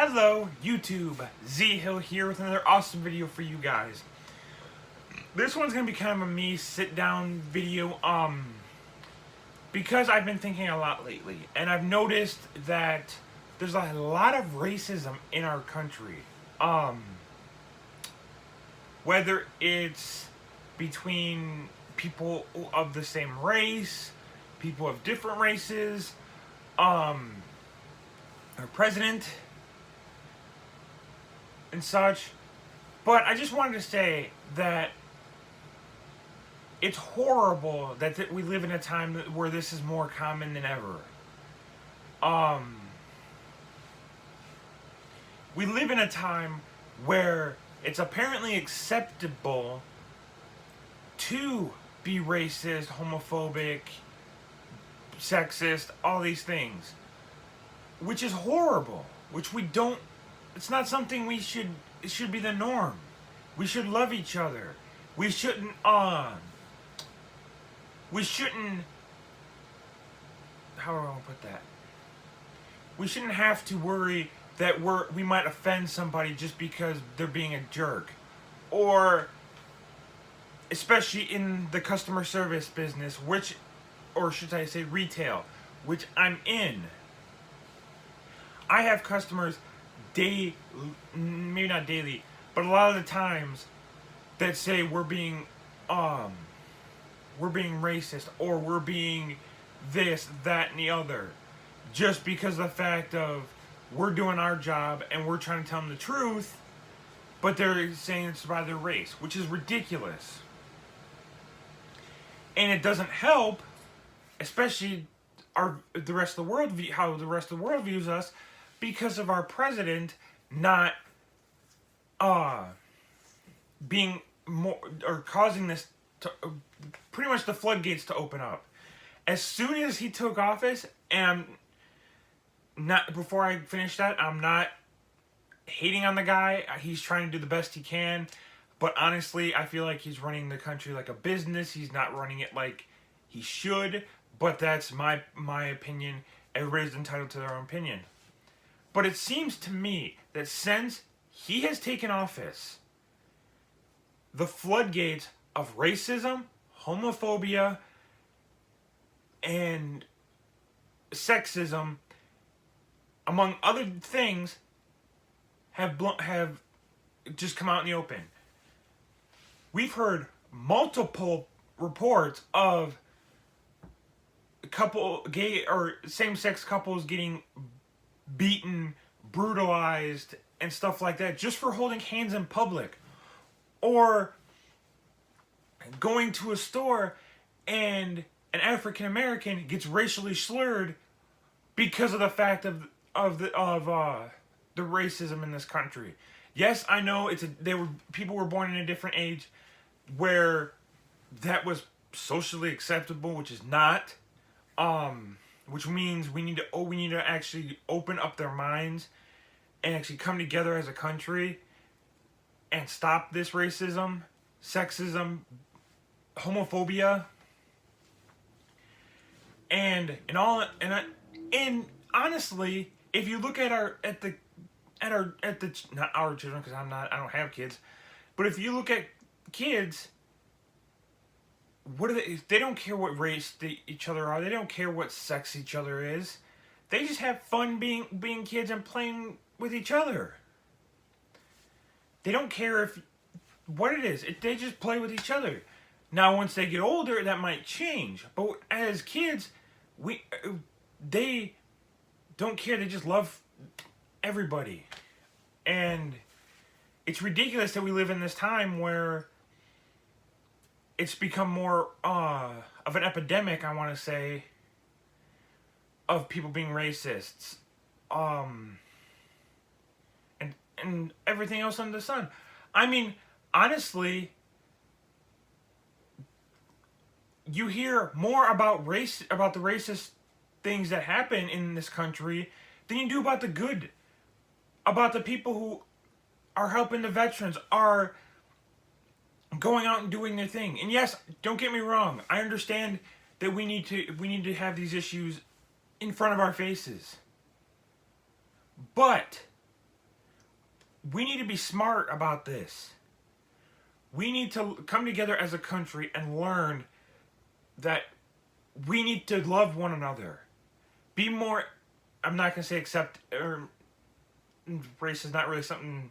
Hello, YouTube. Z Hill here with another awesome video for you guys. This one's gonna be kind of a me sit down video, because I've been thinking a lot lately, and I've noticed that there's a lot of racism in our country. Whether it's between people of the same race, people of different races, our president and such. But I just wanted to say that it's horrible that we live in a time where this is more common than ever. We live in a time where it's apparently acceptable to be racist, homophobic, sexist, all these things, which is horrible, which we don't, it's not something it should be the norm. We should love each other. We shouldn't, how do I put that? We shouldn't have to worry that we might offend somebody just because they're being a jerk. Or, especially in the customer service business, or should I say retail, which I'm in. I have customers maybe not daily, but a lot of the times that say we're being racist, or we're being this, that, and the other, just because of the fact of we're doing our job and we're trying to tell them the truth, but they're saying it's by their race, which is ridiculous. And it doesn't help, especially the rest of the world, how the rest of the world views us, because of our president not being more, or causing this to pretty much the floodgates to open up. As soon as he took office, and before I finish that, I'm not hating on the guy. He's trying to do the best he can, but honestly, I feel like he's running the country like a business. He's not running it like he should, but that's my opinion. Everybody's entitled to their own opinion. But it seems to me that since he has taken office, the floodgates of racism, homophobia, and sexism, among other things, have just come out in the open. We've heard multiple reports of gay or same-sex couples getting beaten, brutalized, and stuff like that just for holding hands in public, or going to a store and an African American gets racially slurred because of the fact of the racism in this country. Yes, I know people were born in a different age where that was socially acceptable, which is not. Which means we need to actually open up their minds and actually come together as a country and stop this racism, sexism, homophobia, and honestly, if you look at not our children, because I don't have kids, but if you look at kids, what are they don't care what race each other are. They don't care what sex each other is. They just have fun being kids and playing with each other. They don't care what it is. They just play with each other. Now, once they get older, that might change. But as kids, they don't care. They just love everybody. And it's ridiculous that we live in this time where it's become more of an epidemic, I want to say, of people being racists, and everything else under the sun. I mean, honestly, you hear more about the racist things that happen in this country than you do about the good, about the people who are helping the veterans, are going out and doing their thing. And yes, don't get me wrong, I understand that we need to have these issues in front of our faces. But we need to be smart about this. We need to come together as a country and learn that we need to love one another. Be more, I'm not going to say accept, or race is not really something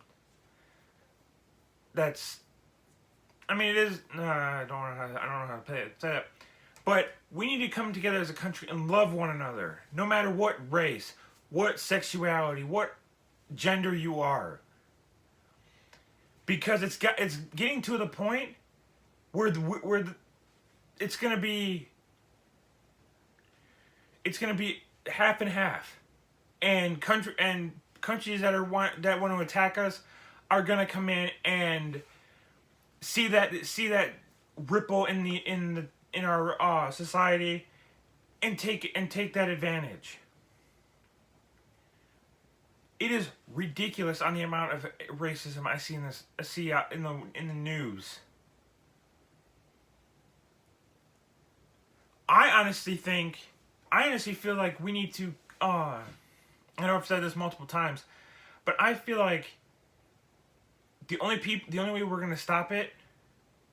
that's, I mean, it is, I don't know how to say it. But we need to come together as a country and love one another, no matter what race, what sexuality, what gender you are. Because it's getting to the point where it's gonna be half and half, and countries that want to attack us are gonna come in and see that ripple in our society and take that advantage. It is ridiculous on the amount of racism I see out in the news. I honestly feel like we need to. I know I've said this multiple times, but I feel like the only way we're gonna stop it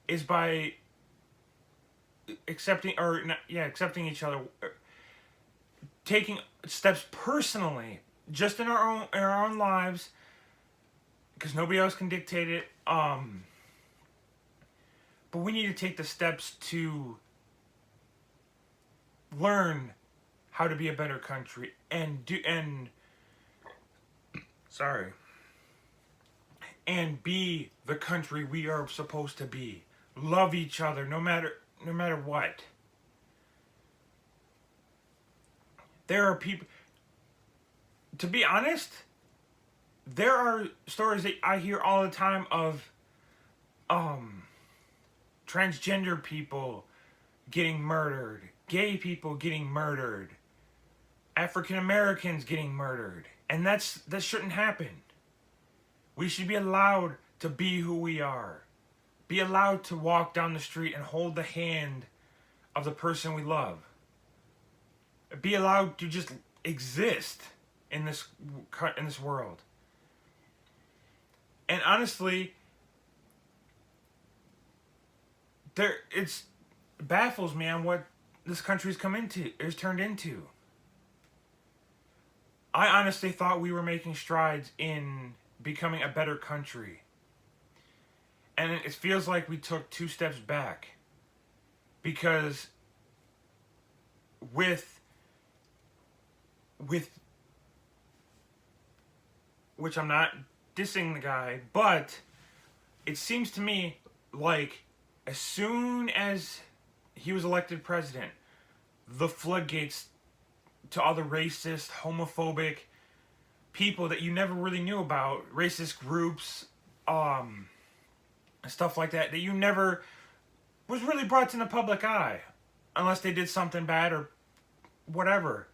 is by accepting each other, taking steps personally. Just in our own lives, because nobody else can dictate it. But we need to take the steps to learn how to be a better country and be the country we are supposed to be. Love each other no matter what. There are people. To be honest, there are stories that I hear all the time of transgender people getting murdered, gay people getting murdered, African Americans getting murdered, and that shouldn't happen. We should be allowed to be who we are. Be allowed to walk down the street and hold the hand of the person we love. Be allowed to just exist in this world. And honestly, it baffles me on what this country's turned into. I honestly thought we were making strides in becoming a better country. And it feels like we took 2 steps back. Because with which I'm not dissing the guy, but it seems to me like as soon as he was elected president, the floodgates to all the racist, homophobic people that you never really knew about, racist groups, stuff like that you never was really brought to the public eye, unless they did something bad or whatever.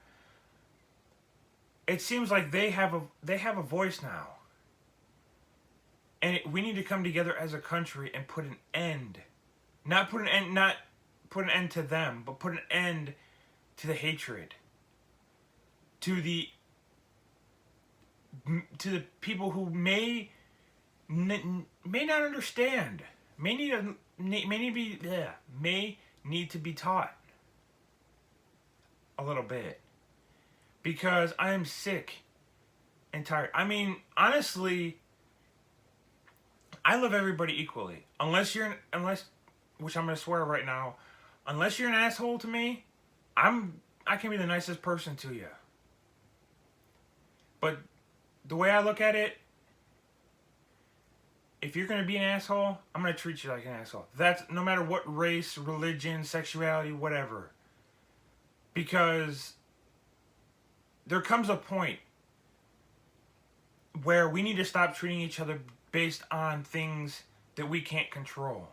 It seems like they have a voice now, and we need to come together as a country and put an end, not put an end to them, but put an end to the hatred, to the people who may not understand, may need to be taught a little bit. Because I am sick and tired. I mean, honestly, I love everybody equally. Which I'm gonna swear right now, unless you're an asshole to me, I can be the nicest person to you. But the way I look at it, if you're gonna be an asshole, I'm gonna treat you like an asshole. That's no matter what race, religion, sexuality, whatever. Because there comes a point where we need to stop treating each other based on things that we can't control.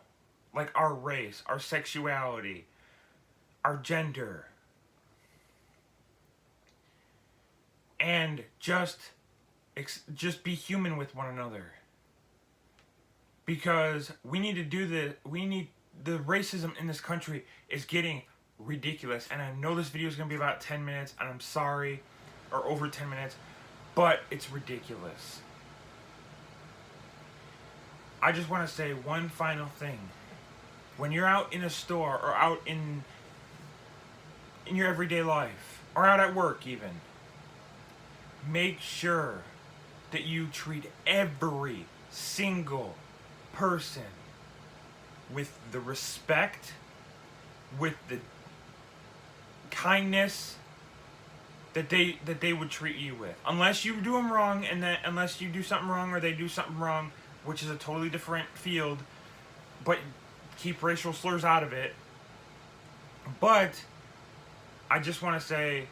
Like our race, our sexuality, our gender. And just be human with one another. Because we need to do the racism in this country is getting ridiculous. And I know this video is going to be about 10 minutes, and I'm sorry, or over 10 minutes, but it's ridiculous. I just want to say one final thing. When you're out in a store or out in your everyday life or out at work even, make sure that you treat every single person with the respect, with the kindness that they would treat you with. Unless you do them wrong, and that unless you do something wrong or they do something wrong, which is a totally different field, but keep racial slurs out of it. But I just want to say,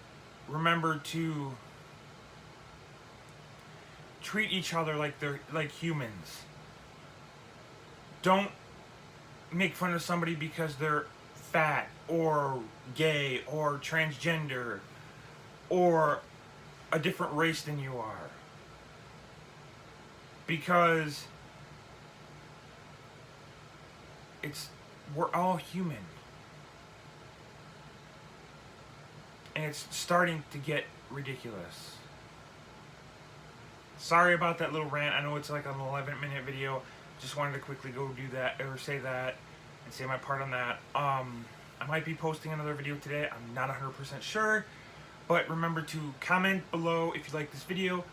remember to treat each other like they're like humans. Don't make fun of somebody because they're fat or gay or transgender or a different race than you are. Because we're all human. And it's starting to get ridiculous. Sorry about that little rant. I know it's like an 11-minute video. Just wanted to quickly go do that, or say that, and say my part on that. I might be posting another video today. I'm not 100% sure. But remember to comment below if you like this video.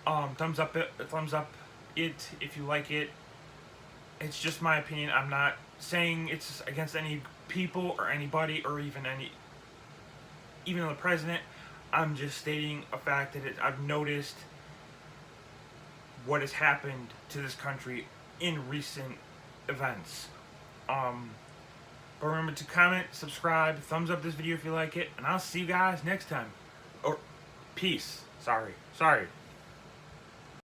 Thumbs up it if you like it. It's just my opinion. I'm not saying it's against any people or anybody or even the president. I'm just stating a fact that I've noticed what has happened to this country in recent events. But remember to comment, subscribe, thumbs up this video if you like it, and I'll see you guys next time. Or peace. Sorry.